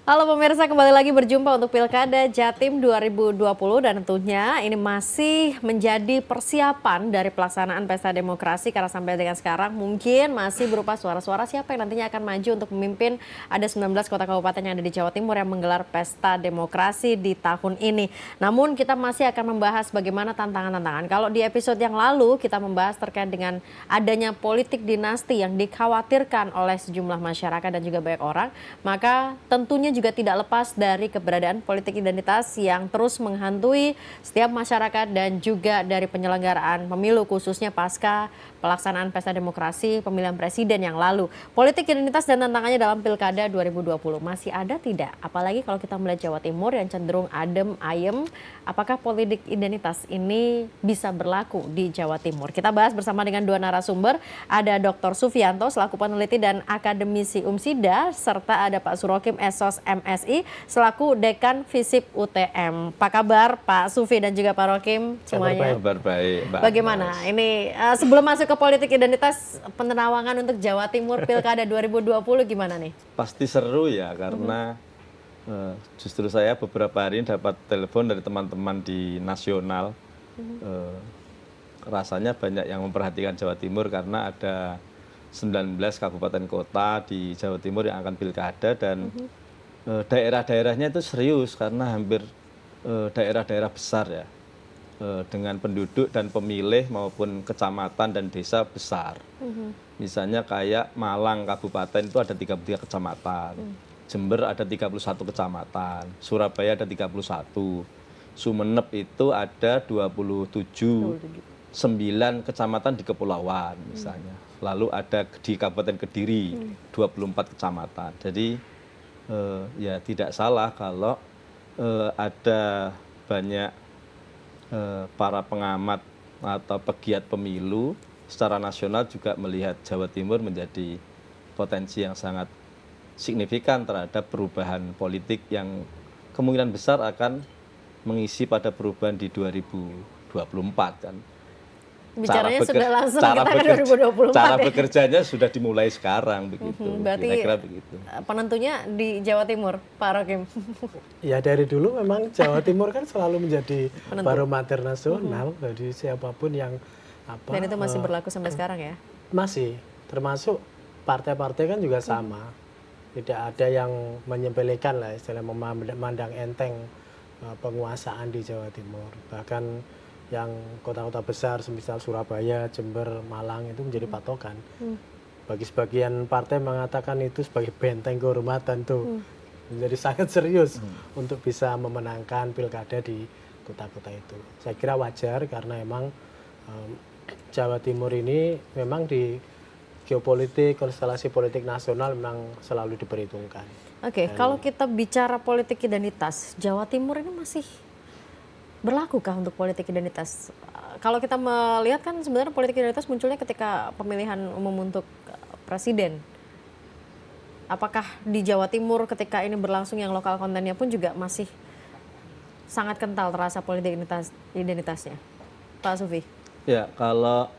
Halo pemirsa, kembali lagi berjumpa untuk Pilkada Jatim 2020 dan tentunya ini masih menjadi persiapan dari pelaksanaan pesta demokrasi karena sampai dengan sekarang mungkin masih berupa suara-suara siapa yang nantinya akan maju untuk memimpin ada 19 kota kabupaten yang ada di Jawa Timur yang menggelar pesta demokrasi di tahun ini. Namun kita masih akan membahas bagaimana tantangan-tantangan. Kalau di episode yang lalu kita membahas terkait dengan adanya politik dinasti yang dikhawatirkan oleh sejumlah masyarakat dan juga banyak orang, maka tentunya juga tidak lepas dari keberadaan politik identitas yang terus menghantui setiap masyarakat dan juga dari penyelenggaraan pemilu khususnya pasca pelaksanaan pesta demokrasi pemilihan presiden yang lalu. Politik identitas dan tantangannya dalam Pilkada 2020 masih ada tidak? Apalagi kalau kita melihat Jawa Timur yang cenderung adem ayem, apakah politik identitas ini bisa berlaku di Jawa Timur? Kita bahas bersama dengan dua narasumber, ada Dr. Sufianto selaku peneliti dan akademisi UMSIDA, serta ada Pak Surokim Esos MSI selaku Dekan Visip UTM. Apa kabar Pak Sufi dan juga Pak Rokim semuanya? Kabar baik, Mbak. Bagaimana? Ini sebelum masuk ke politik identitas, penerawangan untuk Jawa Timur Pilkada 2020 gimana nih? Pasti seru ya karena justru saya beberapa hari ini dapat telepon dari teman-teman di nasional. Rasanya banyak yang memperhatikan Jawa Timur karena ada 19 kabupaten kota di Jawa Timur yang akan pilkada dan daerah-daerahnya itu serius karena hampir daerah-daerah besar ya, dengan penduduk dan pemilih maupun kecamatan dan desa besar. Misalnya kayak Malang kabupaten itu ada 33 kecamatan, Jember ada 31 kecamatan, Surabaya ada 31, Sumeneb itu ada 27, 9 kecamatan di kepulauan misalnya. Lalu ada di Kabupaten Kediri 24 kecamatan. Jadi ya tidak salah kalau ada banyak para pengamat atau pegiat pemilu secara nasional juga melihat Jawa Timur menjadi potensi yang sangat signifikan terhadap perubahan politik yang kemungkinan besar akan mengisi pada perubahan di 2024 kan. Bicaranya sudah langsung kita ke 2024 cara ya? bekerjanya sudah dimulai sekarang begitu. Berarti Kira-kira begitu. Penentunya di Jawa Timur, Pak Rokim. Ya dari dulu memang Jawa Timur kan selalu menjadi barometer nasional bagi siapapun yang apa. Dan itu masih berlaku sampai sekarang ya? Masih, termasuk partai-partai kan juga sama. Tidak ada yang menyepelekan lah istilah memandang enteng penguasaan di Jawa Timur. Bahkan yang kota-kota besar semisal Surabaya, Jember, Malang itu menjadi patokan. Bagi sebagian partai mengatakan itu sebagai benteng kehormatan tuh. Menjadi sangat serius untuk bisa memenangkan pilkada di kota-kota itu. Saya kira wajar karena memang Jawa Timur ini memang di geopolitik, konstelasi politik nasional memang selalu diperhitungkan. Oke, kalau kita bicara politik identitas, Jawa Timur ini masih berlakukah untuk politik identitas? Kalau kita melihat kan sebenarnya politik identitas munculnya ketika pemilihan umum untuk presiden. Apakah di Jawa Timur ketika ini berlangsung yang lokal kontennya pun juga masih sangat kental terasa politik identitasnya? Pak Sufi? Ya, kalau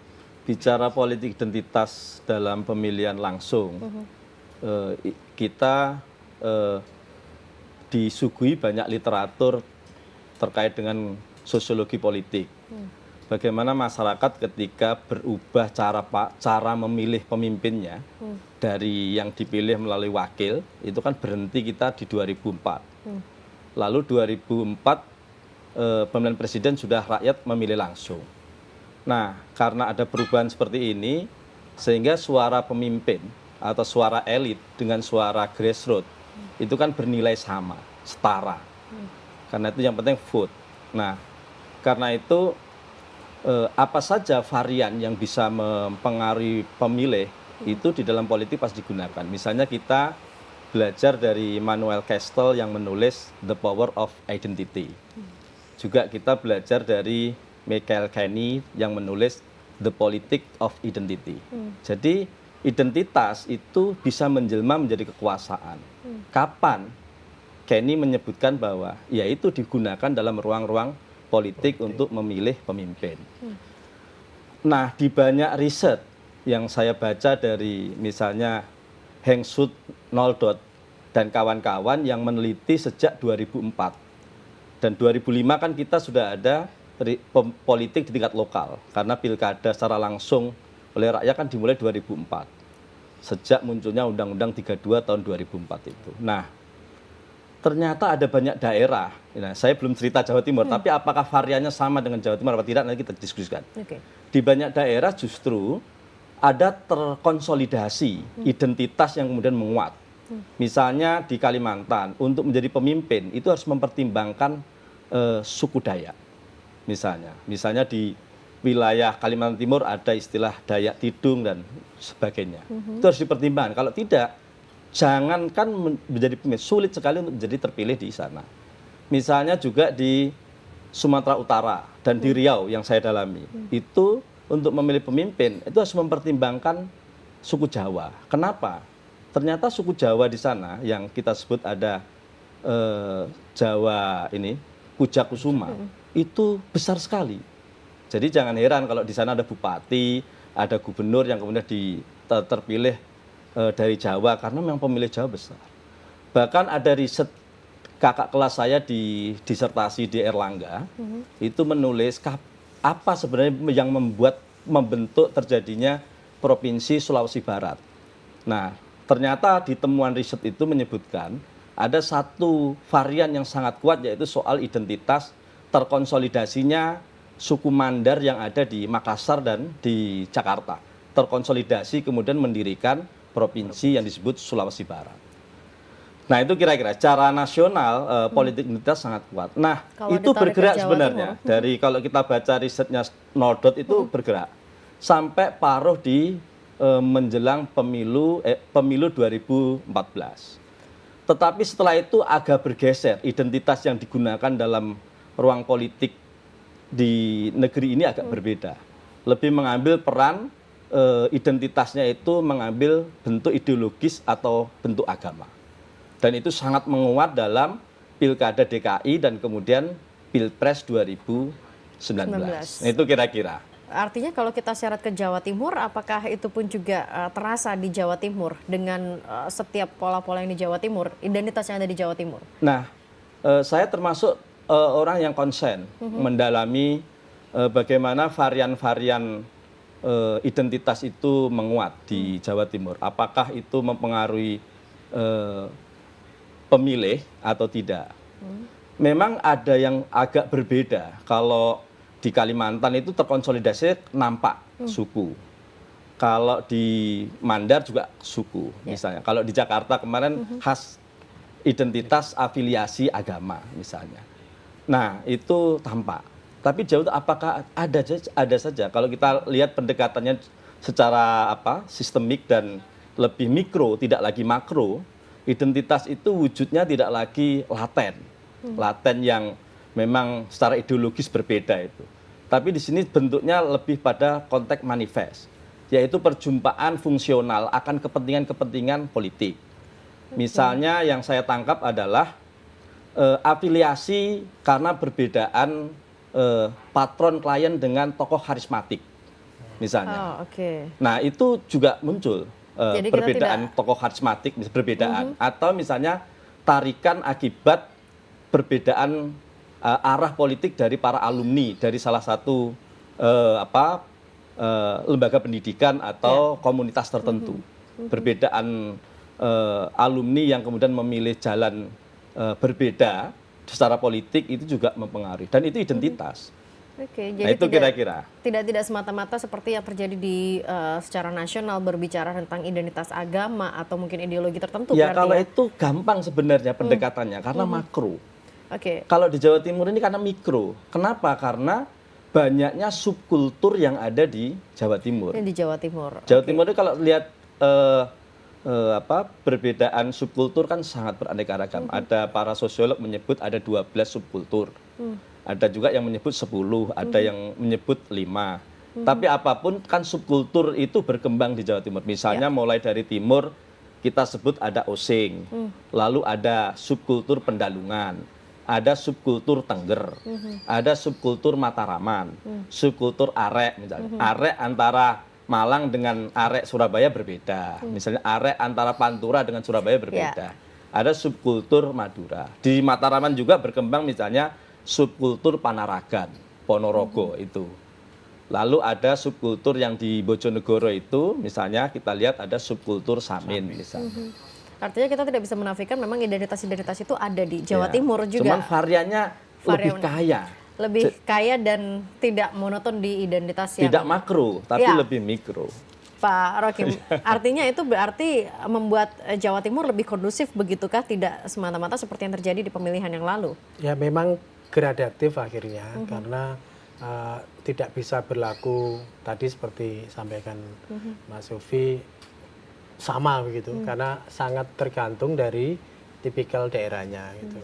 bicara politik identitas dalam pemilihan langsung, kita disuguhi banyak literatur terkait dengan sosiologi politik. Bagaimana masyarakat ketika berubah cara memilih pemimpinnya dari yang dipilih melalui wakil, itu kan berhenti kita di 2004. Lalu 2004 pemilihan presiden sudah rakyat memilih langsung. Nah, karena ada perubahan seperti ini, sehingga suara pemimpin atau suara elit dengan suara grassroots itu kan bernilai sama, setara. Karena itu yang penting vote. Nah, karena itu apa saja varian yang bisa mempengaruhi pemilih itu di dalam politik pasti digunakan. Misalnya kita belajar dari Immanuel Kastl yang menulis The Power of Identity. Juga kita belajar dari Michael Kenny yang menulis The Politics of Identity. Jadi identitas itu bisa menjelma menjadi kekuasaan. Kapan? Kenny menyebutkan bahwa yaitu digunakan dalam ruang-ruang politik untuk memilih pemimpin. Nah, di banyak riset yang saya baca dari misalnya Heng Sud Noldot dan kawan-kawan yang meneliti sejak 2004. Dan 2005 kan kita sudah ada politik di tingkat lokal, karena pilkada secara langsung oleh rakyat kan dimulai 2004. Sejak munculnya Undang-Undang 32 tahun 2004 itu. Nah, ternyata ada banyak daerah, nah, saya belum cerita Jawa Timur, tapi apakah variannya sama dengan Jawa Timur atau tidak, nanti kita diskusikan. Di banyak daerah justru ada terkonsolidasi identitas yang kemudian menguat. Misalnya di Kalimantan, untuk menjadi pemimpin itu harus mempertimbangkan suku Dayak. Misalnya di wilayah Kalimantan Timur ada istilah Dayak Tidung dan sebagainya. Itu harus dipertimbangkan. Kalau tidak, jangankan menjadi pemimpin, sulit sekali untuk menjadi terpilih di sana. Misalnya juga di Sumatera Utara dan di Riau yang saya dalami, itu untuk memilih pemimpin itu harus mempertimbangkan suku Jawa. Kenapa? Ternyata suku Jawa di sana yang kita sebut ada Jawa ini, Pujakusuma, itu besar sekali. Jadi jangan heran kalau di sana ada bupati, ada gubernur yang kemudian terpilih dari Jawa, karena memang pemilih Jawa besar. Bahkan ada riset kakak kelas saya di disertasi di Erlangga, itu menulis apa sebenarnya yang membentuk terjadinya Provinsi Sulawesi Barat. Nah, ternyata di temuan riset itu menyebutkan ada satu varian yang sangat kuat, yaitu soal identitas terkonsolidasinya suku Mandar yang ada di Makassar dan di Jakarta. Terkonsolidasi kemudian mendirikan provinsi yang disebut Sulawesi Barat. Nah, itu kira-kira secara nasional politik identitas sangat kuat. Nah, kalau itu bergerak sebenarnya. Dari kalau kita baca risetnya Nodot itu bergerak sampai paruh di menjelang pemilu 2014. Tetapi setelah itu agak bergeser, identitas yang digunakan dalam ruang politik di negeri ini agak berbeda. Lebih mengambil peran identitasnya itu mengambil bentuk ideologis atau bentuk agama. Dan itu sangat menguat dalam Pilkada DKI dan kemudian Pilpres 2019. Nah, itu kira-kira. Artinya kalau kita syarat ke Jawa Timur, apakah itu pun juga terasa di Jawa Timur dengan setiap pola-pola yang di Jawa Timur, identitas yang ada di Jawa Timur? Nah, saya termasuk orang yang konsen mendalami bagaimana varian-varian identitas itu menguat di Jawa Timur. Apakah itu mempengaruhi pemilih atau tidak? Memang ada yang agak berbeda. Kalau di Kalimantan itu terkonsolidasi nampak suku. Kalau di Mandar juga suku misalnya. Kalau di Jakarta kemarin khas identitas afiliasi agama misalnya. Nah, itu tampak. Tapi jauh apakah ada saja kalau kita lihat pendekatannya secara sistemik dan lebih mikro, tidak lagi makro, identitas itu wujudnya tidak lagi laten. Laten yang memang secara ideologis berbeda itu. Tapi di sini bentuknya lebih pada konteks manifest, yaitu perjumpaan fungsional akan kepentingan-kepentingan politik. Misalnya yang saya tangkap adalah afiliasi karena perbedaan patron klien dengan tokoh karismatik, misalnya. Nah, itu juga muncul perbedaan tokoh karismatik, perbedaan atau misalnya tarikan akibat perbedaan arah politik dari para alumni dari salah satu lembaga pendidikan atau komunitas tertentu. Perbedaan alumni yang kemudian memilih jalan berbeda secara politik itu juga mempengaruhi, dan itu identitas. Jadi nah, itu kira-kira tidak semata-mata seperti yang terjadi di secara nasional berbicara tentang identitas agama atau mungkin ideologi tertentu. Ya, kalau itu gampang sebenarnya pendekatannya karena makro. Kalau di Jawa Timur ini karena mikro. Kenapa? Karena banyaknya subkultur yang ada di Jawa Timur. Di Jawa Timur. Jawa Timur itu kalau lihat perbedaan subkultur kan sangat beraneka ragam. Ada para sosiolog menyebut ada 12 subkultur. Ada juga yang menyebut 10, ada yang menyebut 5. Tapi apapun kan subkultur itu berkembang di Jawa Timur. Misalnya mulai dari timur kita sebut ada Osing. Lalu ada subkultur Pendalungan. Ada subkultur Tengger, ada subkultur Mataraman, subkultur Arek misalnya. Arek antara Malang dengan Arek Surabaya berbeda. Misalnya Arek antara Pantura dengan Surabaya berbeda. ada subkultur Madura. Di Mataraman juga berkembang misalnya subkultur Panaragan, Ponorogo itu. Lalu ada subkultur yang di Bojonegoro itu, misalnya kita lihat ada subkultur Samin misalnya. Artinya kita tidak bisa menafikan memang identitas-identitas itu ada di Jawa Ya, Timur juga. Cuman variannya lebih kaya. Lebih kaya dan tidak monoton di identitas yang... Tidak makro, tapi Ya. lebih mikro. Pak Rokim, artinya itu berarti membuat Jawa Timur lebih kondusif begitukah? Tidak semata-mata seperti yang terjadi di pemilihan yang lalu? Ya memang gradatif akhirnya karena tidak bisa berlaku tadi seperti sampaikan Mas Sufi sama begitu karena sangat tergantung dari tipikal daerahnya gitu.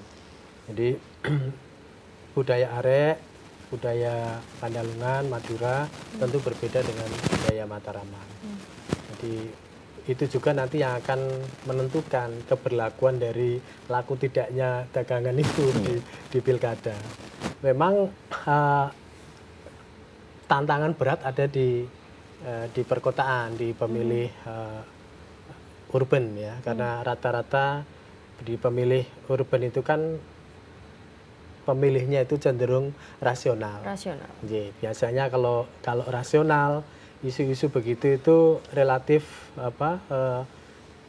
Jadi budaya Arek, budaya Pandalungan, Madura tentu berbeda dengan budaya Mataraman. Jadi itu juga nanti yang akan menentukan keberlakuan dari laku tidaknya dagangan itu di pilkada. Memang tantangan berat ada di perkotaan, di pemilih urban ya, karena rata-rata di pemilih urban itu kan pemilihnya itu cenderung rasional. Rasional. Jadi, biasanya kalau rasional, isu-isu begitu itu relatif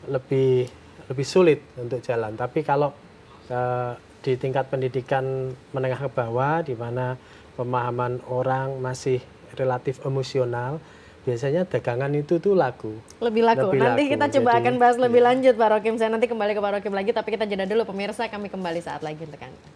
lebih sulit untuk jalan. Tapi kalau di tingkat pendidikan menengah ke bawah, di mana pemahaman orang masih relatif emosional, biasanya dagangan itu tuh laku. Lebih laku. Nanti laku. kita coba Jadi, akan bahas lebih lanjut Pak Rokim. Saya nanti kembali ke Pak Rokim lagi, tapi kita jeda dulu pemirsa. Kami kembali saat lagi untuk Anda.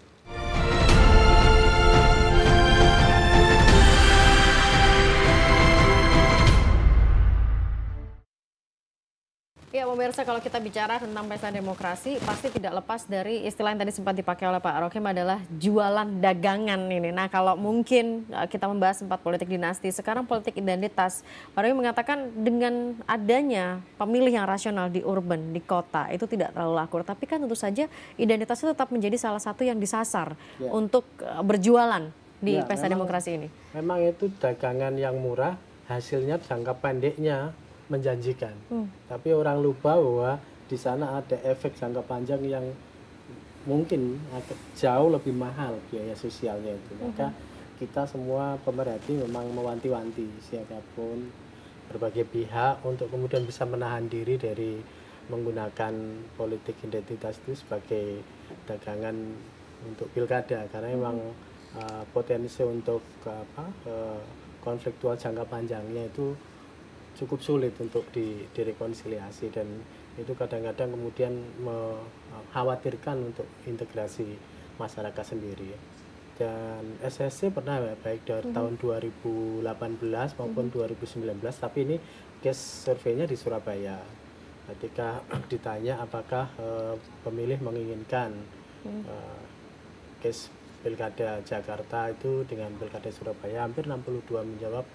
Ya pemirsa, kalau kita bicara tentang pesta demokrasi pasti tidak lepas dari istilah yang tadi sempat dipakai oleh Pak Rokim adalah jualan dagangan ini. Nah kalau mungkin kita membahas sempat politik dinasti, sekarang politik identitas. Pak Rokim mengatakan dengan adanya pemilih yang rasional di urban, di kota itu tidak terlalu laku. Tapi kan tentu saja identitas itu tetap menjadi salah satu yang disasar untuk berjualan di pesta demokrasi ini. Memang itu dagangan yang murah, hasilnya jangka pendeknya menjanjikan. Tapi orang lupa bahwa di sana ada efek jangka panjang yang mungkin jauh lebih mahal biaya sosialnya itu. Maka kita semua pemerhati memang mewanti-wanti siapapun berbagai pihak untuk kemudian bisa menahan diri dari menggunakan politik identitas itu sebagai dagangan untuk pilkada, karena memang potensi untuk konfliktual jangka panjangnya itu cukup sulit untuk direkonsiliasi, dan itu kadang-kadang kemudian mengkhawatirkan untuk integrasi masyarakat sendiri. Dan SSC pernah baik dari tahun 2018 maupun 2019, tapi ini case surveinya di Surabaya. Ketika ditanya apakah pemilih menginginkan case pilkada Jakarta itu dengan pilkada Surabaya, hampir 62 menjawab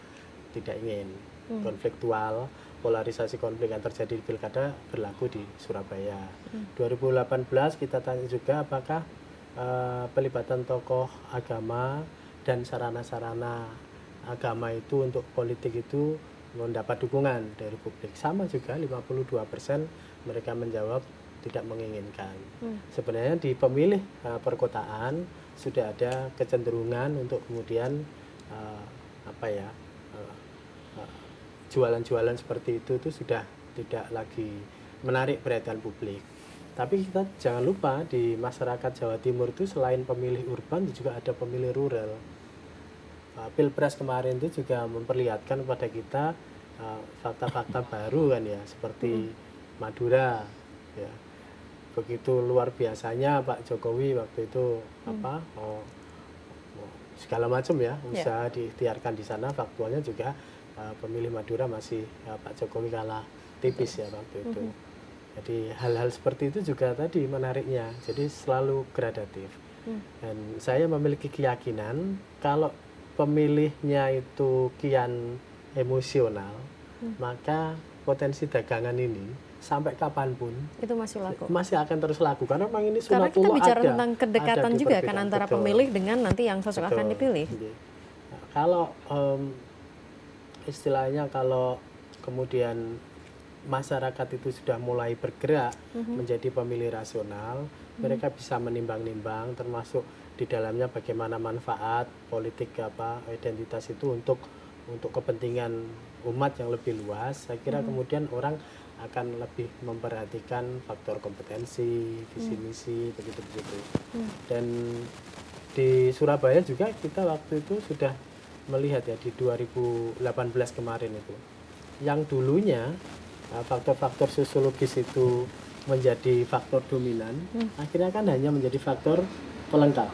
tidak ingin. Konfliktual, polarisasi konflik yang terjadi di pilkada berlaku di Surabaya. 2018 kita tanya juga apakah pelibatan tokoh agama dan sarana-sarana agama itu untuk politik itu mendapat dukungan dari publik. Sama juga 52% mereka menjawab tidak menginginkan. Sebenarnya di pemilih perkotaan sudah ada kecenderungan untuk kemudian jualan-jualan seperti itu tuh sudah tidak lagi menarik perhatian publik. Tapi kita jangan lupa di masyarakat Jawa Timur itu selain pemilih urban juga ada pemilih rural. Pilpres kemarin itu juga memperlihatkan kepada kita fakta-fakta baru kan ya, seperti Madura ya. Begitu luar biasanya Pak Jokowi waktu itu segala macam ya usaha diikhtiarkan di sana, faktualnya juga pemilih Madura masih Pak Jokowi kalah tipis ya waktu itu. Jadi hal-hal seperti itu juga tadi menariknya, jadi selalu gradatif. Dan saya memiliki keyakinan kalau pemilihnya itu kian emosional, maka potensi dagangan ini sampai kapanpun itu masih laku. Masih akan terus laku, karena memang ini Karena kita sunatullah bicara ada, tentang kedekatan ada juga kan perbedaan. antara Betul. pemilih dengan nanti yang sosok Betul. akan dipilih. Kalau istilahnya kalau kemudian masyarakat itu sudah mulai bergerak menjadi pemilih rasional, mereka bisa menimbang-nimbang termasuk di dalamnya bagaimana manfaat politik identitas itu untuk kepentingan umat yang lebih luas. Saya kira kemudian orang akan lebih memperhatikan faktor kompetensi, visi misi, begitu-begitu. Dan di Surabaya juga kita waktu itu sudah melihat ya di 2018 kemarin itu, yang dulunya faktor-faktor sosiologis itu menjadi faktor dominan, akhirnya kan hanya menjadi faktor pelengkap.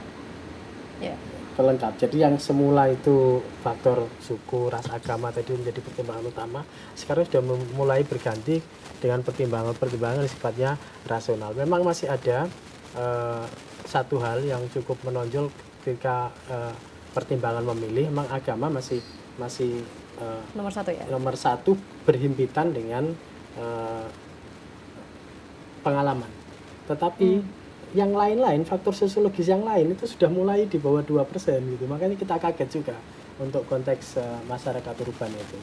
Pelengkap. Jadi yang semula itu faktor suku, ras, agama tadi menjadi pertimbangan utama, sekarang sudah mulai berganti dengan pertimbangan sifatnya rasional. Memang masih ada satu hal yang cukup menonjol ketika pertimbangan memilih, memang agama masih Nomor satu ya? nomor satu, berhimpitan dengan pengalaman. Tetapi yang lain-lain, faktor sosiologis yang lain itu sudah mulai di bawah 2% gitu. Makanya kita kaget juga untuk konteks masyarakat urban itu.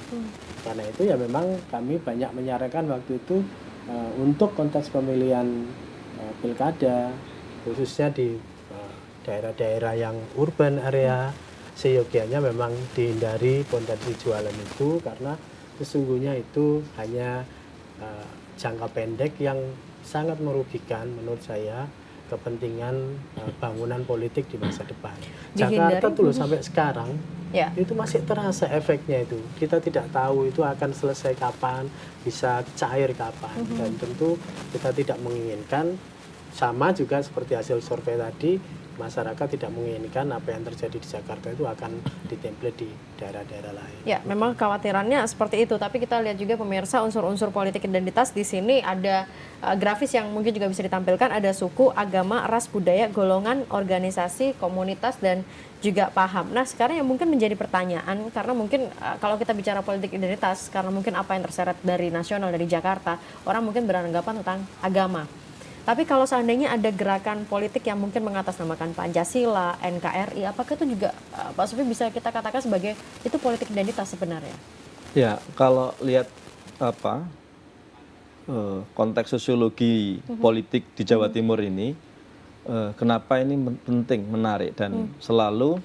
Karena itu ya memang kami banyak menyarankan waktu itu untuk konteks pemilihan pilkada, khususnya di daerah-daerah yang urban area, seyogianya memang dihindari potensi jualan itu, karena sesungguhnya itu hanya jangka pendek yang sangat merugikan menurut saya kepentingan bangunan politik di masa depan. Jakarta tuh loh sampai sekarang itu masih terasa efeknya itu. Kita tidak tahu itu akan selesai kapan, bisa cair kapan, dan tentu kita tidak menginginkan, sama juga seperti hasil survei tadi, masyarakat tidak menginginkan apa yang terjadi di Jakarta itu akan ditemplate di daerah-daerah lain. Ya, memang kekhawatirannya seperti itu. Tapi kita lihat juga pemirsa unsur-unsur politik identitas di sini ada grafis yang mungkin juga bisa ditampilkan. Ada suku, agama, ras, budaya, golongan, organisasi, komunitas, dan juga paham. Nah, sekarang yang mungkin menjadi pertanyaan, karena mungkin kalau kita bicara politik identitas, karena mungkin apa yang terseret dari nasional, dari Jakarta, orang mungkin beranggapan tentang agama. Tapi kalau seandainya ada gerakan politik yang mungkin mengatasnamakan Pancasila, NKRI, apakah itu juga Pak Sufi bisa kita katakan sebagai itu politik identitas sebenarnya? Ya, kalau lihat konteks sosiologi politik di Jawa Timur ini, kenapa ini penting, menarik, dan selalu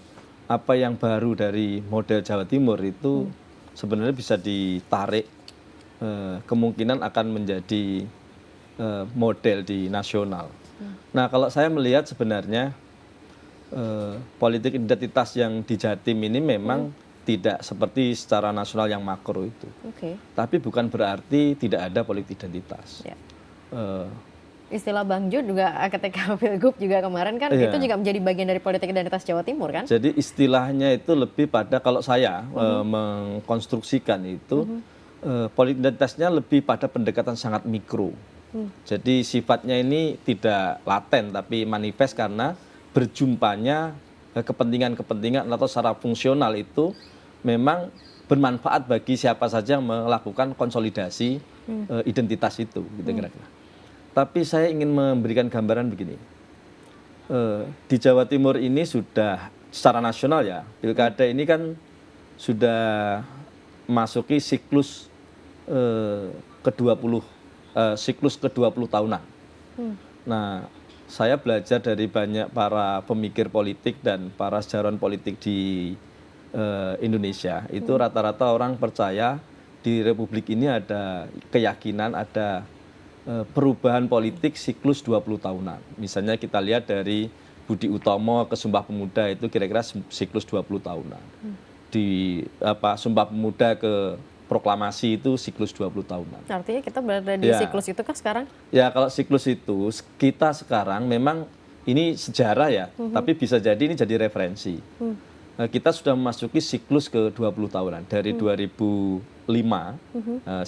apa yang baru dari model Jawa Timur itu sebenarnya bisa ditarik, kemungkinan akan menjadi model di nasional. Nah, kalau saya melihat sebenarnya politik identitas yang di Jatim ini memang tidak seperti secara nasional yang makro itu. Tapi bukan berarti tidak ada politik identitas. Istilah Bang Jun juga ketika Pilgub juga kemarin kan itu juga menjadi bagian dari politik identitas Jawa Timur kan? Jadi istilahnya itu lebih pada, kalau saya mengkonstruksikan itu, politik identitasnya lebih pada pendekatan sangat mikro. Jadi sifatnya ini tidak laten tapi manifest karena berjumpanya kepentingan-kepentingan atau secara fungsional itu memang bermanfaat bagi siapa saja yang melakukan konsolidasi identitas itu, gitu kira-kira. Tapi saya ingin memberikan gambaran begini. Di Jawa Timur ini sudah secara nasional ya, pilkada ini kan sudah masuki siklus siklus ke-20 tahunan. Nah, saya belajar dari banyak para pemikir politik dan para sejarawan politik di Indonesia. Itu rata-rata orang percaya di Republik ini ada keyakinan ada perubahan politik siklus 20 tahunan. Misalnya kita lihat dari Budi Utomo ke Sumpah Pemuda itu kira-kira siklus 20 tahunan. Di Sumpah Pemuda ke proklamasi itu siklus 20 tahunan. Artinya kita berada di siklus itu kan sekarang? Ya, kalau siklus itu kita sekarang memang ini sejarah ya, tapi bisa jadi ini jadi referensi. Kita sudah memasuki siklus ke 20 tahunan dari 2005.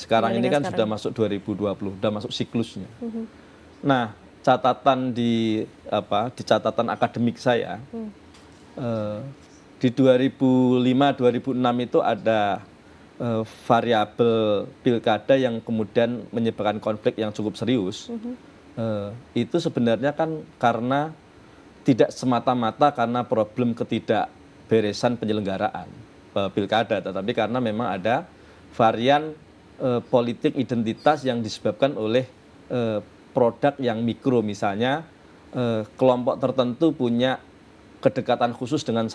Sekarang ini kan sudah masuk 2020, sudah masuk siklusnya. Nah, catatan di catatan akademik saya di 2005-2006 itu ada variabel pilkada yang kemudian menyebabkan konflik yang cukup serius. Itu sebenarnya kan karena tidak semata-mata karena problem ketidakberesan penyelenggaraan pilkada, tetapi karena memang ada varian politik identitas yang disebabkan oleh produk yang mikro, misalnya kelompok tertentu punya kedekatan khusus dengan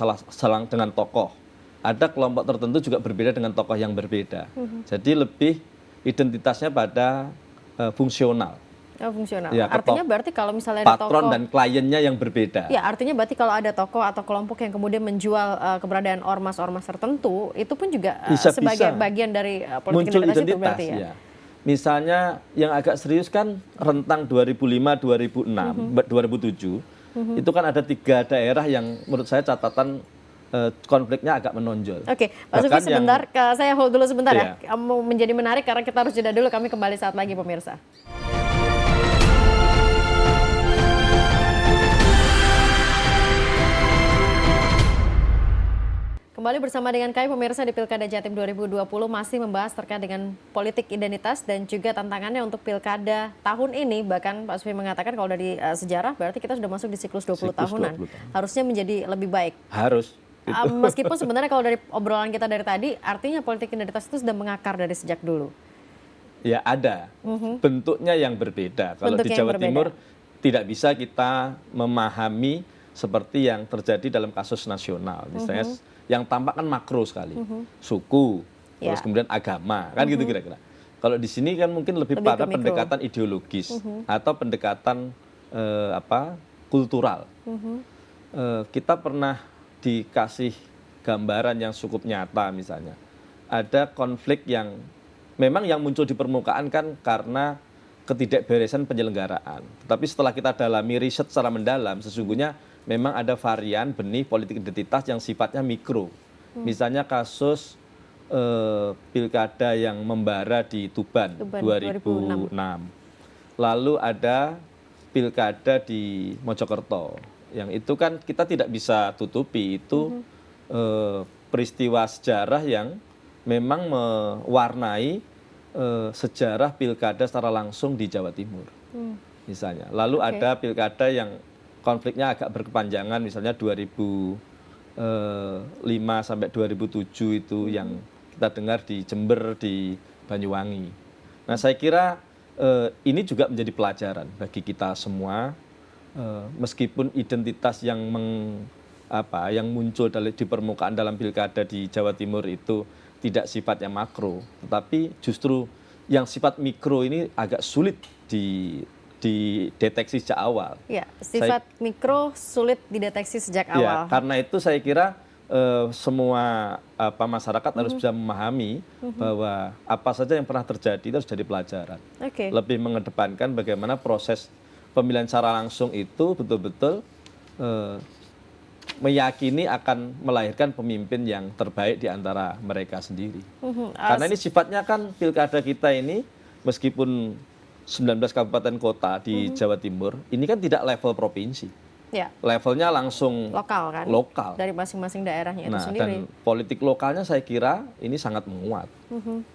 dengan tokoh. Ada kelompok tertentu juga berbeda dengan tokoh yang berbeda. Jadi lebih identitasnya pada fungsional. Fungsional. Ya, Artinya berarti kalau misalnya ada patron tokoh dan kliennya yang berbeda. ya, artinya berarti kalau ada tokoh atau kelompok yang kemudian menjual keberadaan ormas-ormas tertentu, itu pun juga sebagai bagian dari politik muncul identitas itu identitas, berarti ya. ya. Misalnya yang agak serius kan rentang 2005, 2006, 2007, itu kan ada 3 daerah yang menurut saya catatan konfliknya agak menonjol. Oke, Pak Sufi sebentar, saya hold dulu sebentar ya. Mau menjadi menarik karena kita harus jeda dulu, kami kembali saat lagi pemirsa. Kembali bersama dengan kami pemirsa di Pilkada Jatim 2020 masih membahas terkait dengan politik identitas dan juga tantangannya untuk Pilkada tahun ini. Bahkan Pak Sufi mengatakan kalau dari sejarah berarti kita sudah masuk di siklus 20 tahunan. 20 tahun. Harusnya menjadi lebih baik. Harus. Meskipun sebenarnya kalau dari obrolan kita dari tadi artinya politik identitas itu sudah mengakar dari sejak dulu. Ya ada. Bentuknya yang berbeda. Kalau di Jawa Timur tidak bisa kita memahami seperti yang terjadi dalam kasus nasional. Misalnya yang tampak kan makro sekali, suku, terus kemudian agama, kan gitu kira-kira. Kalau di sini kan mungkin lebih pada pendekatan ideologis atau pendekatan kultural. Kita pernah dikasih gambaran yang cukup nyata, misalnya ada konflik yang memang yang muncul di permukaan kan karena ketidakberesan penyelenggaraan. Tetapi setelah kita dalami riset secara mendalam, sesungguhnya memang ada varian benih politik identitas yang sifatnya mikro. Misalnya kasus pilkada yang membara di Tuban 2006. Lalu ada pilkada di Mojokerto. Yang itu kan kita tidak bisa tutupi, itu peristiwa sejarah yang memang mewarnai sejarah pilkada secara langsung di Jawa Timur. Misalnya. Lalu ada pilkada yang konfliknya agak berkepanjangan, misalnya 2005 sampai 2007 itu yang kita dengar di Jember, di Banyuwangi. Nah, saya kira ini juga menjadi pelajaran bagi kita semua, meskipun identitas yang muncul di permukaan dalam pilkada di Jawa Timur itu tidak sifatnya makro, tetapi justru yang sifat mikro ini agak sulit dideteksi sejak awal. Ya, sifat mikro sulit dideteksi sejak awal. Ya, karena itu saya kira semua masyarakat harus bisa memahami bahwa apa saja yang pernah terjadi itu harus jadi pelajaran. Lebih mengedepankan bagaimana proses pemilihan secara langsung itu betul-betul meyakini akan melahirkan pemimpin yang terbaik di antara mereka sendiri. Karena ini sifatnya kan pilkada kita ini meskipun 19 kabupaten kota di Jawa Timur, ini kan tidak level provinsi. Ya. Levelnya langsung lokal kan? Lokal. Dari masing-masing daerahnya itu sendiri. Dan politik lokalnya saya kira ini sangat menguat.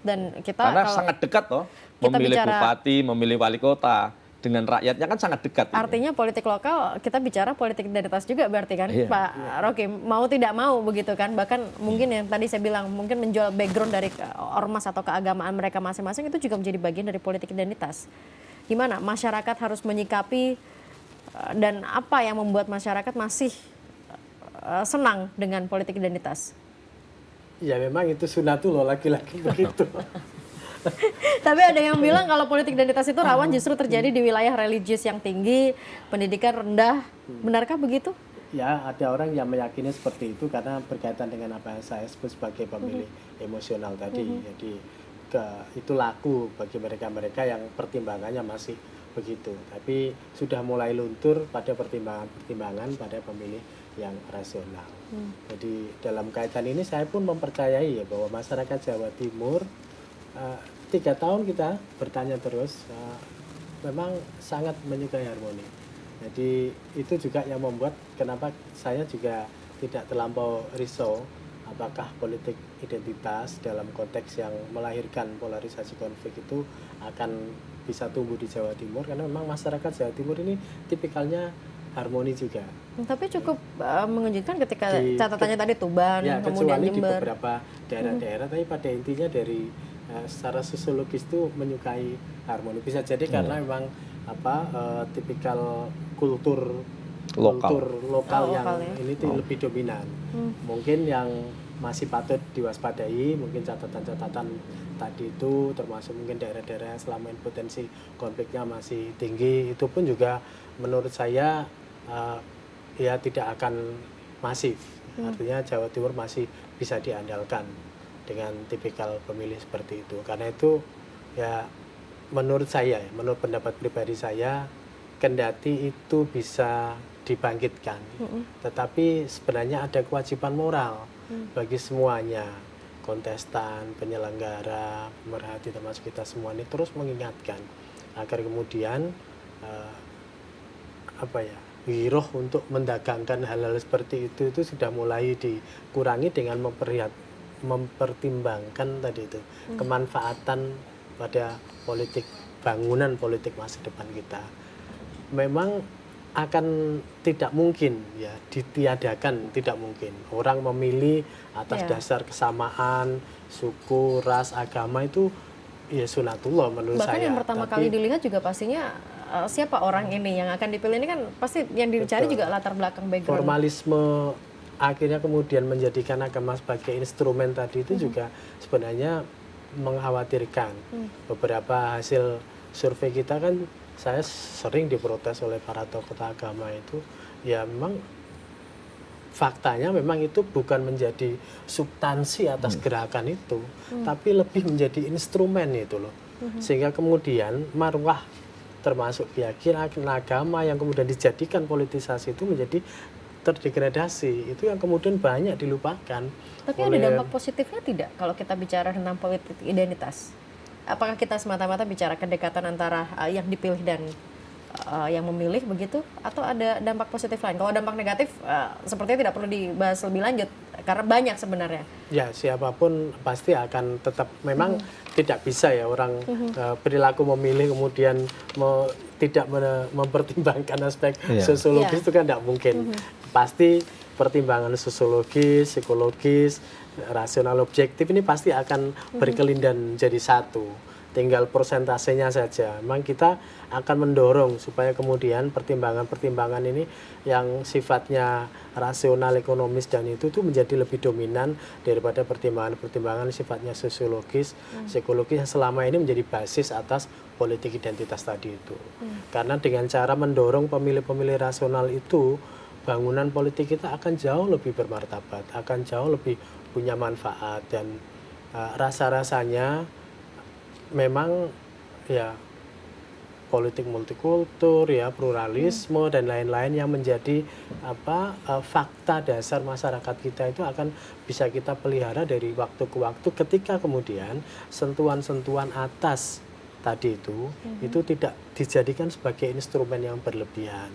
Dan kita karena sangat dekat toh, memilih bupati, memilih wali kota. Dengan rakyatnya kan sangat dekat. Artinya politik lokal, kita bicara politik identitas juga berarti kan, Pak Rocky, mau tidak mau begitu kan, bahkan mungkin yang tadi saya bilang, mungkin menjual background dari ormas atau keagamaan mereka masing-masing itu juga menjadi bagian dari politik identitas. Gimana masyarakat harus menyikapi dan apa yang membuat masyarakat masih senang dengan politik identitas? Ya memang itu sunatullah laki-laki begitu. Tapi ada yang bilang kalau politik identitas itu rawan justru terjadi di wilayah religius yang tinggi, pendidikan rendah. Benarkah begitu? Ya, ada orang yang meyakini seperti itu karena berkaitan dengan apa yang saya sebut sebagai pemilih emosional tadi. Jadi itu laku bagi mereka-mereka yang pertimbangannya masih begitu. Tapi sudah mulai luntur pada pertimbangan-pertimbangan pada pemilih yang rasional. Jadi dalam kaitan ini saya pun mempercayai ya bahwa masyarakat Jawa Timur 3 tahun kita bertanya terus, memang sangat menyukai harmoni. Jadi itu juga yang membuat kenapa saya juga tidak terlampau risau apakah politik identitas dalam konteks yang melahirkan polarisasi konflik itu akan bisa tumbuh di Jawa Timur, karena memang masyarakat Jawa Timur ini tipikalnya harmoni juga. Tapi cukup mengejutkan ketika catatannya tadi Tuban, ya, kemudian kecuali Jember. Di beberapa daerah-daerah, tapi pada intinya dari secara sosiologis itu menyukai harmoni. Bisa jadi karena memang tipikal kultur lokal yang lokal ya. ini tuh lebih dominan. Mungkin yang masih patut diwaspadai, mungkin catatan-catatan tadi itu termasuk mungkin daerah-daerah yang selama ini potensi konfliknya masih tinggi, itu pun juga menurut saya ya tidak akan masif. Artinya Jawa Timur masih bisa diandalkan dengan tipikal pemilih seperti itu. Karena itu ya menurut saya, menurut pendapat pribadi saya, kendati itu bisa dibangkitkan, tetapi sebenarnya ada kewajiban moral bagi semuanya, kontestan, penyelenggara, pemerhati, termasuk kita semua ini terus mengingatkan agar kemudian giroh untuk mendagangkan hal-hal seperti itu sudah mulai dikurangi dengan mempertimbangkan tadi itu kemanfaatan pada bangunan politik masa depan kita. Memang akan tidak mungkin ya ditiadakan, tidak mungkin orang memilih atas dasar kesamaan suku, ras, agama, itu ya sunatullah menurut saya. Bahkan yang pertama kali dilihat juga pastinya siapa orang ini yang akan dipilih, ini kan pasti yang dicari juga latar belakang background. Formalisme akhirnya kemudian menjadikan agama sebagai instrumen tadi itu juga sebenarnya mengkhawatirkan. Beberapa hasil survei kita kan saya sering diprotes oleh para tokoh agama itu, ya memang faktanya memang itu bukan menjadi substansi atas gerakan itu, tapi lebih menjadi instrumen itu loh. Sehingga kemudian marwah termasuk keyakinan agama yang kemudian dijadikan politisasi itu menjadi terdegradasi. Itu yang kemudian banyak dilupakan. Tapi ada dampak positifnya tidak kalau kita bicara tentang politik identitas? Apakah kita semata-mata bicara kedekatan antara yang dipilih dan yang memilih begitu, atau ada dampak positif lain? Kalau dampak negatif sepertinya tidak perlu dibahas lebih lanjut karena banyak sebenarnya. Ya, siapapun pasti akan tetap memang tidak bisa ya orang perilaku memilih kemudian tidak mempertimbangkan aspek sosiologis itu kan tidak mungkin. Pasti pertimbangan sosiologis, psikologis, rasional, objektif ini pasti akan berkelindan jadi satu. Tinggal persentasenya saja. Memang kita akan mendorong supaya kemudian pertimbangan-pertimbangan ini yang sifatnya rasional, ekonomis dan itu tuh menjadi lebih dominan daripada pertimbangan-pertimbangan sifatnya sosiologis, psikologis yang selama ini menjadi basis atas politik identitas tadi itu. Karena dengan cara mendorong pemilih-pemilih rasional itu, bangunan politik kita akan jauh lebih bermartabat, akan jauh lebih punya manfaat, dan rasa-rasanya memang ya politik multikultur ya, pluralisme dan lain-lain yang menjadi fakta dasar masyarakat kita itu akan bisa kita pelihara dari waktu ke waktu, ketika kemudian sentuhan-sentuhan atas tadi itu tidak dijadikan sebagai instrumen yang berlebihan.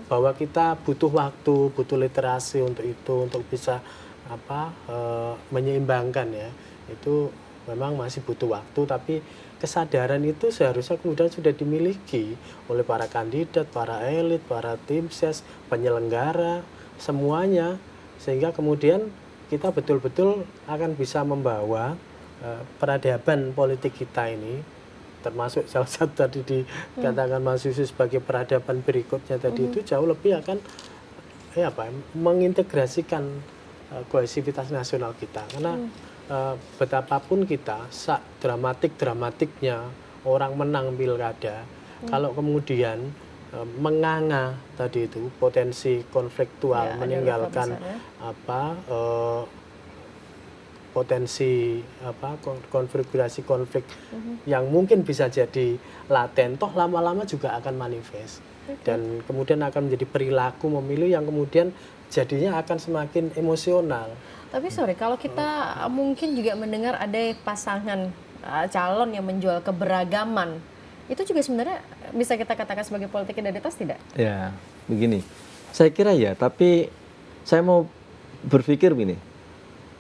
Bahwa kita butuh waktu, butuh literasi untuk itu, untuk bisa menyeimbangkan ya, itu memang masih butuh waktu, tapi kesadaran itu seharusnya kemudian sudah dimiliki oleh para kandidat, para elit, para tim ses, penyelenggara, semuanya, sehingga kemudian kita betul-betul akan bisa membawa peradaban politik kita ini, termasuk salah satu tadi dikatakan Mas Yusuf sebagai peradaban berikutnya tadi itu jauh lebih akan mengintegrasikan kohesivitas nasional kita. Karena betapapun kita dramatiknya orang menang pilkada, kalau kemudian menganga tadi itu potensi konfliktual, meninggalkan potensi konfigurasi konflik yang mungkin bisa jadi laten, toh lama-lama juga akan manifest, dan kemudian akan menjadi perilaku memilih yang kemudian jadinya akan semakin emosional. Tapi kalau kita mungkin juga mendengar ada pasangan calon yang menjual keberagaman, itu juga sebenarnya bisa kita katakan sebagai politik identitas tidak? Ya, begini, saya kira ya, tapi saya mau berpikir begini,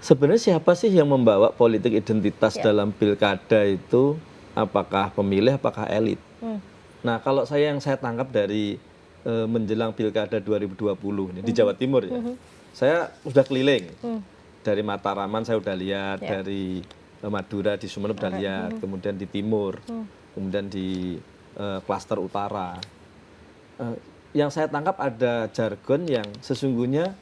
sebenarnya siapa sih yang membawa politik identitas dalam pilkada itu? Apakah pemilih, apakah elit? Nah, kalau yang saya tangkap dari menjelang pilkada 2020 ini di Jawa Timur ya, saya sudah keliling. Dari Mataraman saya sudah lihat, dari Madura di Sumeneb dan lihat, kemudian di timur, kemudian di klaster utara. Yang saya tangkap ada jargon yang sesungguhnya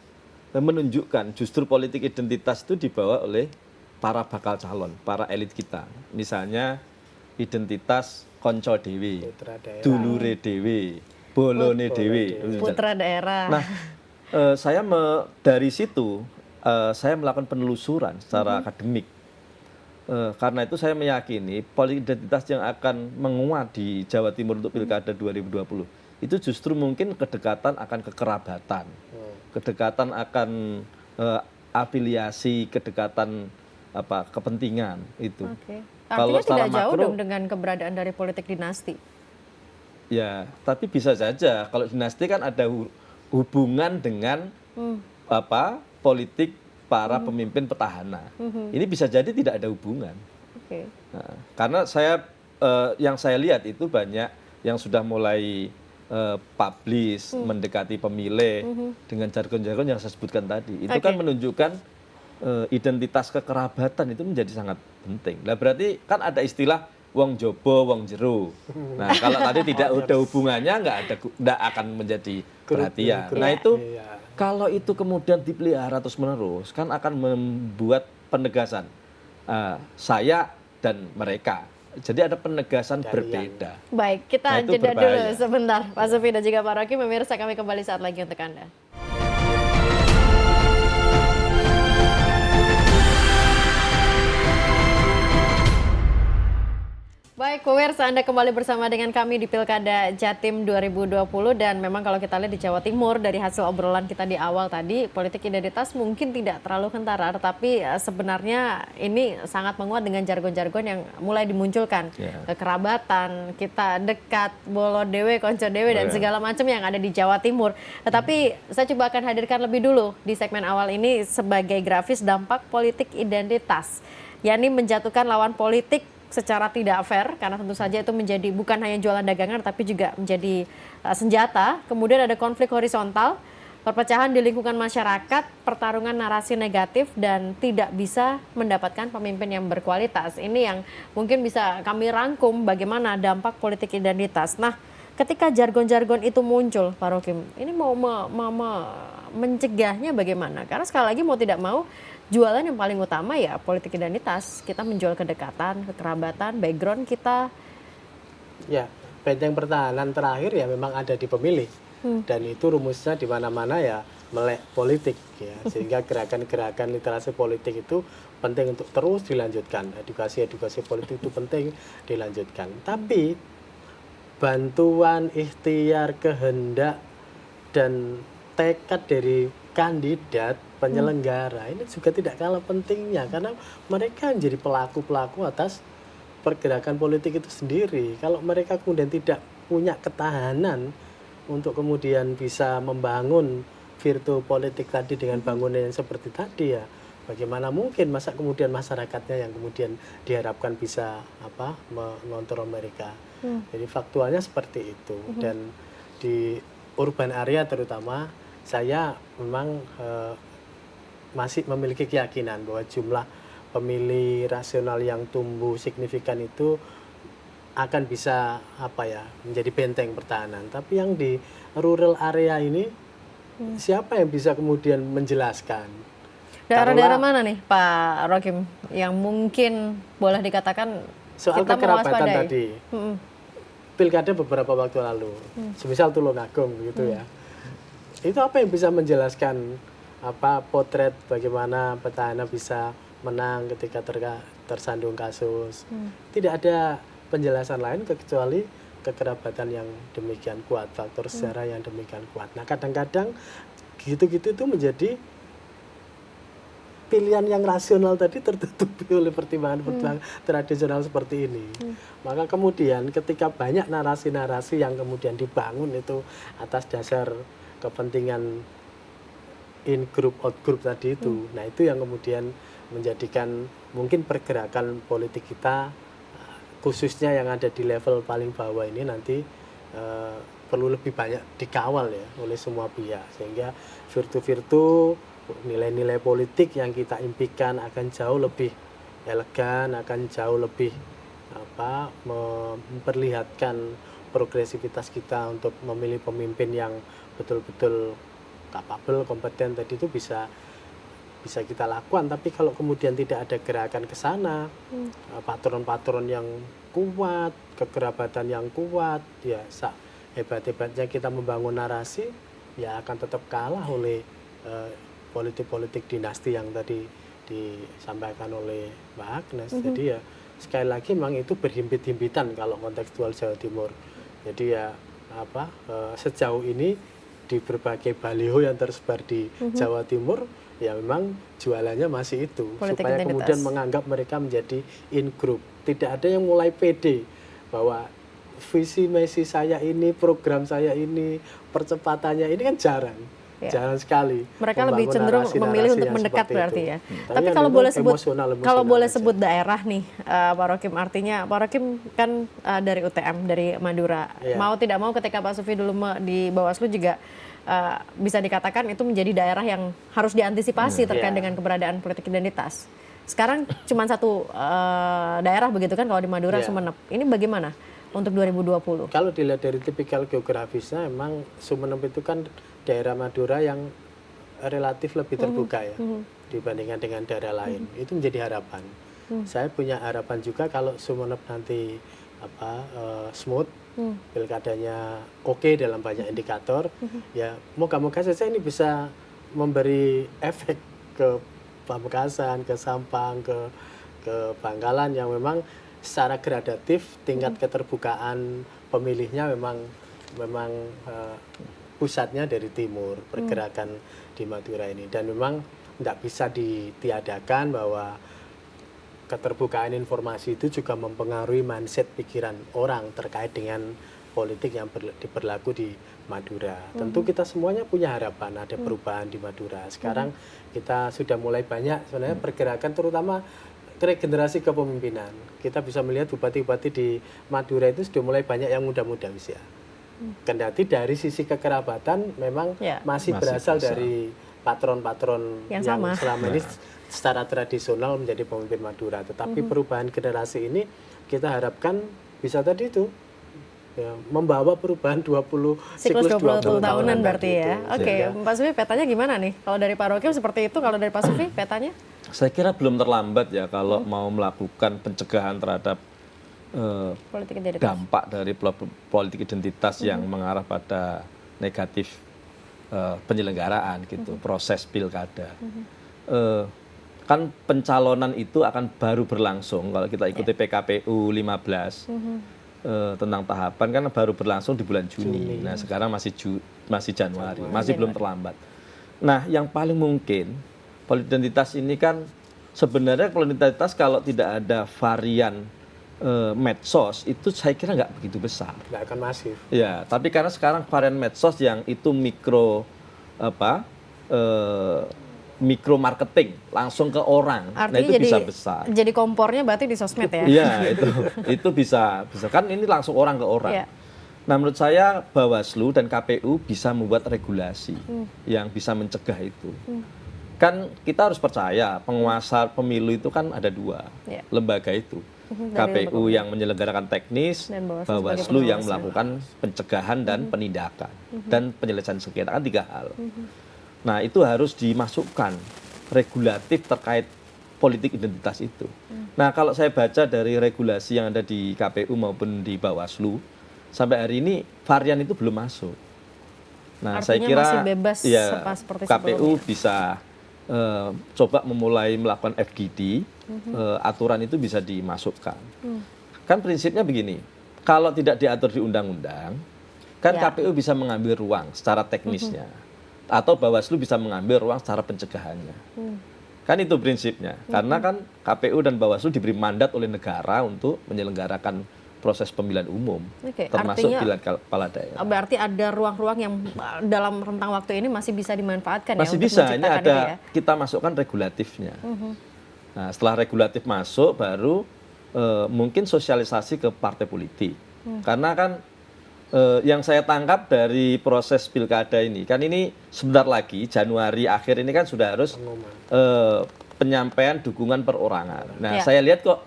menunjukkan justru politik identitas itu dibawa oleh para bakal calon, para elit kita. Misalnya identitas konco dewi, Putra daerah. dulure dewi, bolone dewi. Putra daerah. Nah, dari situ saya melakukan penelusuran secara akademik. Karena itu saya meyakini politik identitas yang akan menguat di Jawa Timur untuk Pilkada 2020 itu justru mungkin kedekatan akan kekerabatan, kedekatan akan afiliasi, kedekatan kepentingan itu. Oke. Kalau Artinya secara tidak jauh makro, dong dengan keberadaan dari politik dinasti. ya, tapi bisa saja kalau dinasti kan ada hubungan dengan politik para pemimpin petahana. Ini bisa jadi tidak ada hubungan. Oke. Nah, karena yang saya lihat itu banyak yang sudah mulai publish mendekati pemilih dengan jargon-jargon yang saya sebutkan tadi. Itu kan menunjukkan identitas kekerabatan itu menjadi sangat penting. Nah, berarti kan ada istilah wong jobo, wong jero. Nah, kalau tadi tidak ada hubungannya, nggak akan menjadi perhatian. Nah, itu kalau itu kemudian dipelihara terus menerus, kan akan membuat penegasan saya dan mereka. Jadi ada penegasan berbeda. Baik, kita Nah, itu jeda berbahaya. dulu sebentar. Pak Sufi dan juga Pak Rocky, pemirsa kami kembali saat lagi untuk Anda. Baik, pemirsa, Anda kembali bersama dengan kami di Pilkada Jatim 2020 dan memang kalau kita lihat di Jawa Timur dari hasil obrolan kita di awal tadi, politik identitas mungkin tidak terlalu kentara, tetapi sebenarnya ini sangat menguat dengan jargon-jargon yang mulai dimunculkan. Kekerabatan, kita dekat, bolo dewe, konco dewe, dan segala macam yang ada di Jawa Timur. Tetapi saya coba akan hadirkan lebih dulu di segmen awal ini sebagai grafis dampak politik identitas, yakni menjatuhkan lawan politik secara tidak fair, karena tentu saja itu menjadi bukan hanya jualan dagangan tapi juga menjadi senjata. Kemudian ada konflik horizontal, perpecahan di lingkungan masyarakat, pertarungan narasi negatif, dan tidak bisa mendapatkan pemimpin yang berkualitas. Ini yang mungkin bisa kami rangkum bagaimana dampak politik identitas. Nah, ketika jargon-jargon itu muncul, Pak Rokim, ini mau mencegahnya bagaimana? Karena sekali lagi mau tidak mau, jualan yang paling utama ya politik identitas. Kita menjual kedekatan, kekerabatan, background kita. Ya, benteng pertahanan terakhir ya memang ada di pemilih. Dan itu rumusnya di mana-mana ya melek politik ya. Sehingga gerakan-gerakan literasi politik itu penting untuk terus dilanjutkan. Edukasi politik itu penting dilanjutkan. Tapi bantuan, ikhtiar, kehendak, dan tekad dari kandidat penyelenggara ini juga tidak kalah pentingnya, karena mereka menjadi pelaku-pelaku atas pergerakan politik itu sendiri. Kalau mereka kemudian tidak punya ketahanan untuk kemudian bisa membangun virtu politik tadi dengan bangunan yang seperti tadi, ya bagaimana mungkin masa kemudian masyarakatnya yang kemudian diharapkan bisa mengontrol mereka. Jadi faktualnya seperti itu. Dan di urban area terutama saya memang masih memiliki keyakinan bahwa jumlah pemilih rasional yang tumbuh signifikan itu akan bisa menjadi benteng pertahanan. Tapi yang di rural area ini siapa yang bisa kemudian menjelaskan? Daerah-daerah mana nih Pak Rokim yang mungkin boleh dikatakan soal kita kekerabatan mewaspadai? tadi? Pilkada beberapa waktu lalu, semisal Tulungagung gitu ya. Itu apa yang bisa menjelaskan potret bagaimana petahana bisa menang ketika tersandung kasus. Tidak ada penjelasan lain kecuali kekerabatan yang demikian kuat, faktor sejarah yang demikian kuat. Nah, kadang-kadang gitu-gitu itu menjadi pilihan yang rasional tadi tertutupi oleh pertimbangan-pertimbangan tradisional seperti ini. Maka kemudian ketika banyak narasi-narasi yang kemudian dibangun itu atas dasar kepentingan in group out group tadi itu, nah itu yang kemudian menjadikan mungkin pergerakan politik kita khususnya yang ada di level paling bawah ini nanti perlu lebih banyak dikawal ya oleh semua pihak, sehingga virtu-virtu nilai-nilai politik yang kita impikan akan jauh lebih elegan, akan jauh lebih memperlihatkan progresivitas kita untuk memilih pemimpin yang betul-betul kapabel, kompeten tadi itu bisa kita lakukan. Tapi kalau kemudian tidak ada gerakan ke sana, patron-patron yang kuat, kekerabatan yang kuat, ya hebat-hebatnya kita membangun narasi, ya akan tetap kalah oleh politik-politik dinasti yang tadi disampaikan oleh Mbak Agnes. Jadi ya sekali lagi memang itu berhimpit-himpitan kalau kontekstual Jawa Timur. Jadi ya sejauh ini di berbagai baliho yang tersebar di Jawa Timur ya memang jualannya masih itu, politik supaya identitas. kemudian menganggap mereka menjadi in group. Tidak ada yang mulai pede bahwa visi misi saya ini, program saya ini, percepatannya ini kan jarang. Ya. Jarang sekali. Mereka lebih cenderung memilih untuk mendekat berarti ya. Tapi yang kalau boleh sebut emosional sebut daerah nih, Pak Rokim, artinya Pak Rokim kan dari UTM, dari Madura. Iya. Mau tidak mau ketika Pak Sufi dulu di Bawaslu juga bisa dikatakan itu menjadi daerah yang harus diantisipasi terkait dengan keberadaan politik identitas. Sekarang cuma satu daerah begitu kan kalau di Madura, Sumeneb. Ini bagaimana untuk 2020? Kalau dilihat dari tipikal geografisnya, memang Sumeneb itu kan daerah Madura yang relatif lebih terbuka ya dibandingkan dengan daerah lain. Itu menjadi harapan. Saya punya harapan juga kalau Sumeneb nanti smooth, pilkadanya oke dalam banyak indikator, ya moga-moga saja ini bisa memberi efek ke Pamekasan, ke Sampang, ke Bangkalan yang memang secara gradatif tingkat keterbukaan pemilihnya memang pusatnya dari timur, pergerakan di Madura ini. Dan memang tidak bisa ditiadakan bahwa keterbukaan informasi itu juga mempengaruhi mindset pikiran orang terkait dengan politik yang berlaku di Madura. Tentu kita semuanya punya harapan ada perubahan di Madura. Sekarang kita sudah mulai banyak sebenarnya pergerakan, terutama regenerasi kepemimpinan. Kita bisa melihat bupati-bupati di Madura itu sudah mulai banyak yang muda-muda usia. Kendati dari sisi kekerabatan memang masih berasal dari patron-patron yang selama ini secara tradisional menjadi pemimpin Madura. Tetapi perubahan generasi ini kita harapkan bisa tadi itu membawa perubahan siklus 20 tahunan berarti ya. Oke, Sehingga, Pak Sufi petanya gimana nih? Kalau dari Pak Rokim seperti itu, kalau dari Pak Sufi petanya? Saya kira belum terlambat ya kalau mau melakukan pencegahan terhadap Politik identitas. dampak dari politik identitas yang mengarah pada negatif penyelenggaraan gitu, proses pilkada. Kan pencalonan itu akan baru berlangsung kalau kita ikuti PKPU 15 tentang tahapan kan baru berlangsung di bulan Juni. Nah sekarang masih Januari, masih belum terlambat. Nah yang paling mungkin politik identitas ini kan sebenarnya politik identitas kalau tidak ada varian medsos itu saya kira nggak begitu besar. Nggak akan masif. Ya, tapi karena sekarang varian medsos yang itu mikro marketing langsung ke orang, Artinya nah itu bisa besar. Jadi kompornya berarti di sosmed ya? Iya, itu bisa kan ini langsung orang ke orang. Iya. Nah menurut saya Bawaslu dan KPU bisa membuat regulasi yang bisa mencegah itu. Kan kita harus percaya penguasa pemilu itu kan ada dua lembaga itu. KPU yang menyelenggarakan teknis, dan Bawaslu yang melakukan pencegahan dan penindakan dan penyelesaian sengketa, kan tiga hal. Nah itu harus dimasukkan regulatif terkait politik identitas itu. Nah kalau saya baca dari regulasi yang ada di KPU maupun di Bawaslu sampai hari ini varian itu belum masuk. Nah artinya saya kira masih bebas ya seperti KPU sebelumnya. bisa coba memulai melakukan FGD, aturan itu bisa dimasukkan. Kan prinsipnya begini, kalau tidak diatur di undang-undang, kan KPU bisa mengambil ruang secara teknisnya, atau Bawaslu bisa mengambil ruang secara pencegahannya. Kan itu prinsipnya, karena kan KPU dan Bawaslu diberi mandat oleh negara untuk menyelenggarakan proses pemilihan umum, termasuk pilihan kepala daerah. Berarti ada ruang-ruang yang dalam rentang waktu ini masih bisa dimanfaatkan masih ya? Bisa, untuk ini ada kita masukkan regulatifnya. Nah, setelah regulatif masuk, baru mungkin sosialisasi ke partai politik. Karena kan yang saya tangkap dari proses pilkada ini, kan ini sebentar lagi Januari akhir ini kan sudah harus penyampaian dukungan perorangan. Nah, Ya. saya lihat kok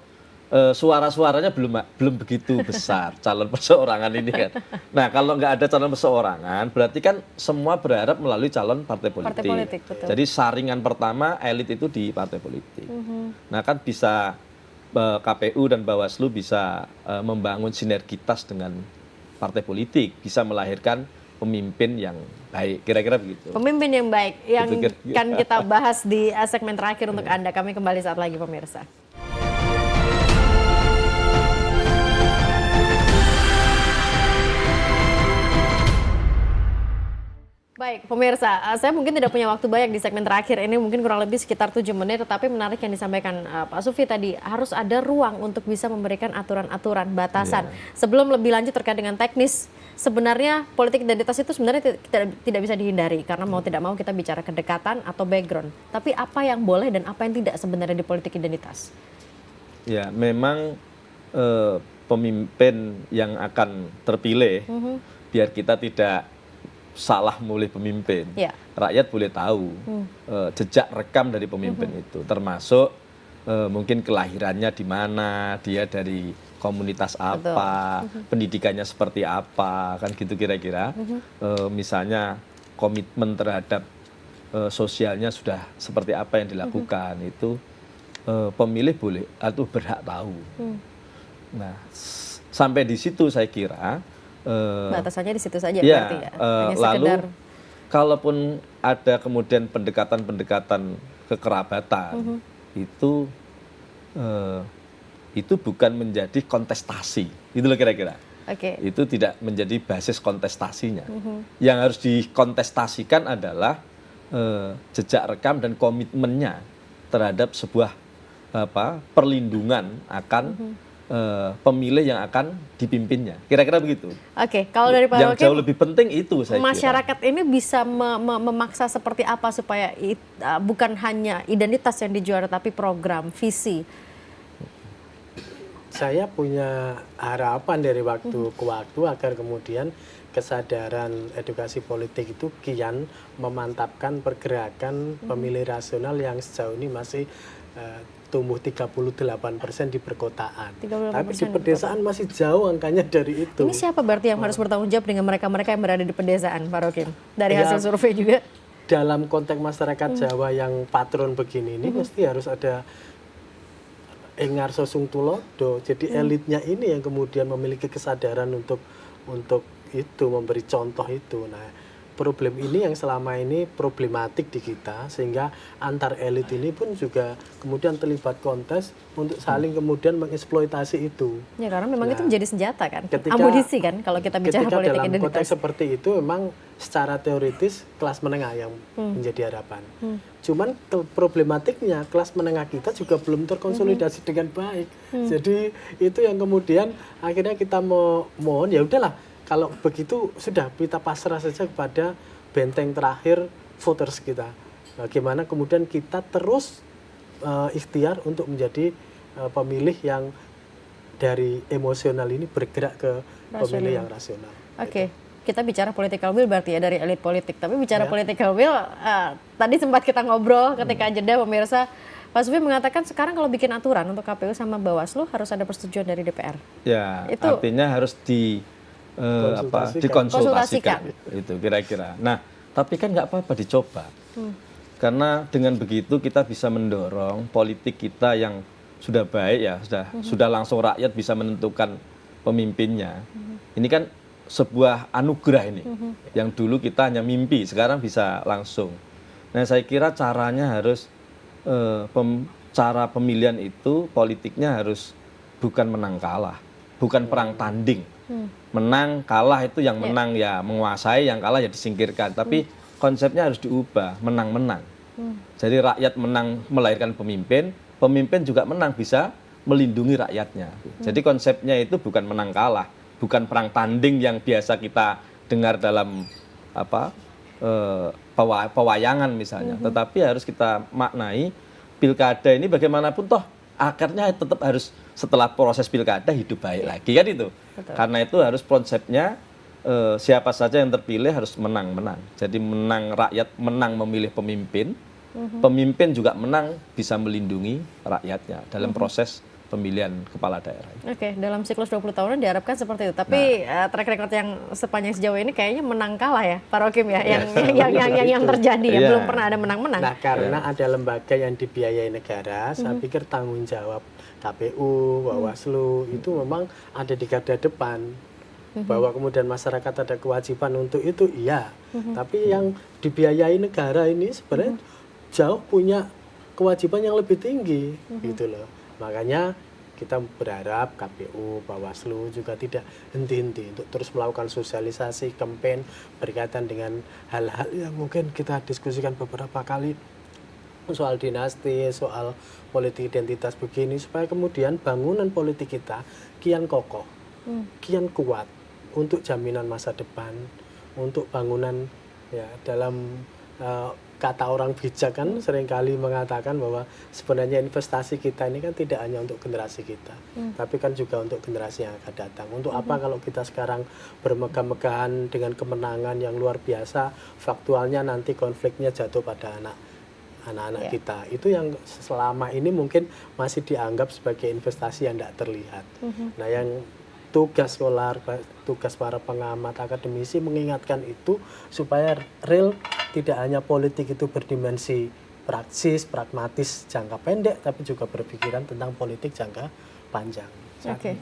suara-suaranya belum begitu besar calon perseorangan ini kan. Nah, kalau nggak ada calon perseorangan, berarti kan semua berharap melalui calon partai politik. Partai politik, betul. Jadi saringan pertama elit itu di partai politik. Nah, kan bisa KPU dan Bawaslu bisa membangun sinergitas dengan partai politik, bisa melahirkan pemimpin yang baik, kira-kira begitu. Pemimpin yang baik yang Itu kira-kira. kan kita bahas di segmen terakhir untuk Anda. Kami kembali saat lagi pemirsa. Baik, pemirsa, saya mungkin tidak punya waktu banyak di segmen terakhir ini, mungkin kurang lebih sekitar 7 menit, tetapi menarik yang disampaikan Pak Sufi tadi, harus ada ruang untuk bisa memberikan aturan-aturan, batasan. Sebelum lebih lanjut terkait dengan teknis, sebenarnya politik identitas itu sebenarnya tidak bisa dihindari, karena mau tidak mau kita bicara kedekatan atau background. Tapi apa yang boleh dan apa yang tidak sebenarnya di politik identitas? Ya, memang pemimpin yang akan terpilih, biar kita tidak salah memilih pemimpin. Ya. Rakyat boleh tahu jejak rekam dari pemimpin itu, termasuk mungkin kelahirannya di mana, dia dari komunitas apa, pendidikannya seperti apa, kan gitu kira-kira. Misalnya komitmen terhadap sosialnya sudah seperti apa yang dilakukan, itu pemilih boleh atau berhak tahu. Nah, sampai di situ saya kira Batasannya di situ saja ya, berarti ya. Hanya lalu sekedar kalaupun ada kemudian pendekatan-pendekatan kekerabatan, itu bukan menjadi kontestasi, itu loh kira-kira. oke. Itu tidak menjadi basis kontestasinya. Yang harus dikontestasikan adalah jejak rekam dan komitmennya terhadap sebuah perlindungan akan pemilih yang akan dipimpinnya. Kira-kira begitu. Oke, kalau dari Pak Yang Rokim, jauh lebih penting itu saya kira. masyarakat ini bisa memaksa seperti apa supaya bukan hanya identitas yang dijual, tapi program, visi. Saya punya harapan dari waktu ke waktu agar kemudian kesadaran edukasi politik itu kian memantapkan pergerakan pemilih rasional yang sejauh ini masih tumbuh 38% di perkotaan. 38% Tapi di di pedesaan masih jauh angkanya dari itu. Ini siapa berarti yang harus bertanggung jawab dengan mereka-mereka yang berada di pedesaan, Pak Rokim? Dari Ya, hasil survei juga. dalam konteks masyarakat Jawa yang patron begini ini mesti harus ada engar sosung tulodo. Jadi elitnya ini yang kemudian memiliki kesadaran untuk itu memberi contoh itu. Nah, problem ini yang selama ini problematik di kita, sehingga antar elit ini pun juga kemudian terlibat kontes untuk saling kemudian mengeksploitasi itu. Ya karena memang Nah, itu menjadi senjata kan, ketika- amunisi kan kalau kita bicara Ketika politik dalam konteks identitas. seperti itu memang secara teoritis kelas menengah yang menjadi harapan. Cuman problematiknya kelas menengah kita juga belum terkonsolidasi dengan baik. Jadi itu yang kemudian akhirnya kita mohon ya udahlah, kalau begitu sudah kita pasrah saja kepada benteng terakhir voters kita. Bagaimana kemudian kita terus ikhtiar untuk menjadi pemilih yang dari emosional ini bergerak ke pemilih yang rasional. Oke, kita bicara political will berarti ya dari elit politik. Tapi bicara Ya. political will, tadi sempat kita ngobrol ketika jeda pemirsa. Pak Sufi mengatakan sekarang kalau bikin aturan untuk KPU sama Bawaslu harus ada persetujuan dari DPR. Ya, Itu- artinya harus dikonsultasikan. Itu kira-kira. Nah, tapi kan nggak apa-apa dicoba. Karena dengan begitu kita bisa mendorong politik kita yang sudah baik ya, sudah langsung rakyat bisa menentukan pemimpinnya. Ini kan sebuah anugerah ini. Yang dulu kita hanya mimpi, sekarang bisa langsung. Nah, saya kira caranya harus cara pemilihan itu politiknya harus bukan menang kalah, bukan perang tanding. Menang kalah itu yang menang ya menguasai, yang kalah ya disingkirkan. Tapi konsepnya harus diubah, menang-menang. Jadi rakyat menang melahirkan pemimpin, pemimpin juga menang bisa melindungi rakyatnya. Jadi konsepnya itu bukan menang kalah, bukan perang tanding yang biasa kita dengar dalam pewayangan misalnya. Tetapi harus kita maknai pilkada ini bagaimanapun toh akarnya tetap harus setelah proses pilkada hidup baik lagi kan itu. Betul. Karena itu harus konsepnya siapa saja yang terpilih harus menang-menang. Jadi menang rakyat menang memilih pemimpin, pemimpin juga menang bisa melindungi rakyatnya dalam proses pemilihan kepala daerah. Oke, dalam siklus 20 tahunan diharapkan seperti itu. Tapi track record yang sepanjang sejauh ini kayaknya menang kalah ya, Pak Rokim ya, yang terjadi ya, belum pernah ada menang-menang. Nah, karena ada lembaga yang dibiayai negara, saya pikir tanggung jawab KPU, Bawaslu itu memang ada di garda depan. Bahwa kemudian masyarakat ada kewajiban untuk itu, iya. Tapi yang dibiayai negara ini sebenarnya jauh punya kewajiban yang lebih tinggi, gitu loh. Makanya kita berharap KPU, Bawaslu juga tidak henti-henti untuk terus melakukan sosialisasi, campaign berkaitan dengan hal-hal yang mungkin kita diskusikan beberapa kali soal dinasti, soal politik identitas begini, supaya kemudian bangunan politik kita kian kokoh, kian kuat untuk jaminan masa depan, untuk bangunan ya dalam kata orang bijak kan seringkali mengatakan bahwa sebenarnya investasi kita ini kan tidak hanya untuk generasi kita, tapi kan juga untuk generasi yang akan datang. Untuk apa kalau kita sekarang bermegah-megahan dengan kemenangan yang luar biasa, faktualnya nanti konfliknya jatuh pada anak-anak kita. Itu yang selama ini mungkin masih dianggap sebagai investasi yang tidak terlihat. Nah, yang tugas skolar, tugas para pengamat akademisi mengingatkan itu supaya real tidak hanya politik itu berdimensi praksis, pragmatis, jangka pendek, tapi juga berpikiran tentang politik jangka panjang.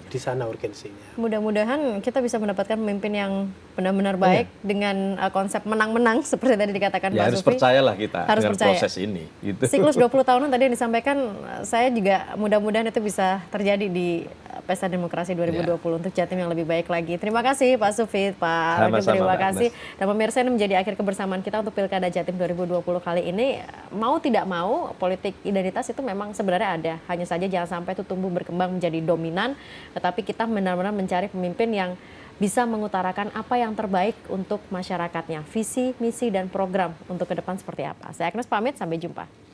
Di sana urgensinya. Mudah-mudahan kita bisa mendapatkan pemimpin yang benar-benar baik dengan konsep menang-menang seperti tadi dikatakan Pak Sufi. Harus percayalah kita dengan proses ini. Gitu. Siklus 20 tahunan tadi yang disampaikan, saya juga mudah-mudahan itu bisa terjadi di Pesta Demokrasi 2020 untuk Jatim yang lebih baik lagi. Terima kasih Pak Sufi, Pak Rokim, terima kasih. Dan pemirsa, ini menjadi akhir kebersamaan kita untuk Pilkada Jatim 2020 kali ini. Mau tidak mau, politik identitas itu memang sebenarnya ada. Hanya saja jangan sampai itu tumbuh berkembang menjadi dominan, tetapi kita benar-benar mencari pemimpin yang bisa mengutarakan apa yang terbaik untuk masyarakatnya. Visi, misi, dan program untuk ke depan seperti apa. Saya Agnes pamit, sampai jumpa.